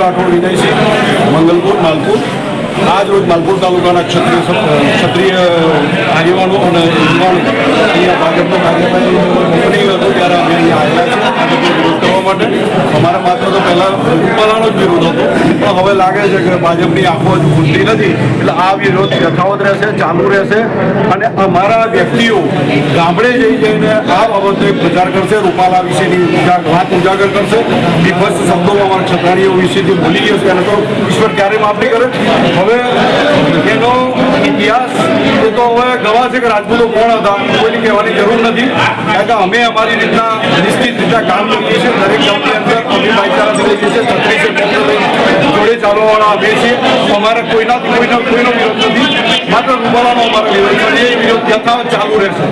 રાઠોડ વિનયસિંહ, મંગલપુર, માલપુર. આજ રોજ માલપુર તાલુકાના ક્ષત્રિય આગેવાનો અને યુવાનો અહીંયા ભાજપનો કાર્યવાહી ઓપનિંગ હતો ત્યારે અમે અહીંયા આવેલા છે વિરોધ કરવા માટે. અમારે માત્ર તો પહેલાં રૂપાલાનો જ વિરોધ હતો, પણ હવે લાગે છે કે ભાજપની આંખો હજુ ખુલતી નથી, એટલે આ વિરોધ યથાવત રહેશે, ચાલુ રહેશે. અને અમારા વ્યક્તિઓ ગામડે જઈને આ બાબતે પ્રચાર કરશે, રૂપાલા વિશેની વાત ઉજાગર કરશે. વિભત્સ શબ્દોમાં અમારા ક્ષત્રિયો વિશેથી બોલી ગયો છે એને તો ઈશ્વર ક્યારેય માફ નહીં કરે. હવે એનો ઇતિહાસ એ તો હવે ગવા છે કે રાજપૂતો કોણ હતા કોઈની કહેવાની જરૂર નથી, કારણ કે અમે અમારી રીતના નિશ્ચિત રીતના કામ કરીએ છીએ. દરેક ગામની અંદર અમે ભાઈચારાથી લઈએ છીએ, છત્રીસે જોડે ચાલવાવાળા અમે છીએ. અમારે કોઈનો વિરોધ નથી, માત્ર રૂપાલાનો અમારો વિરોધ છે. એ વિરોધ યથાવત ચાલુ રહેશે.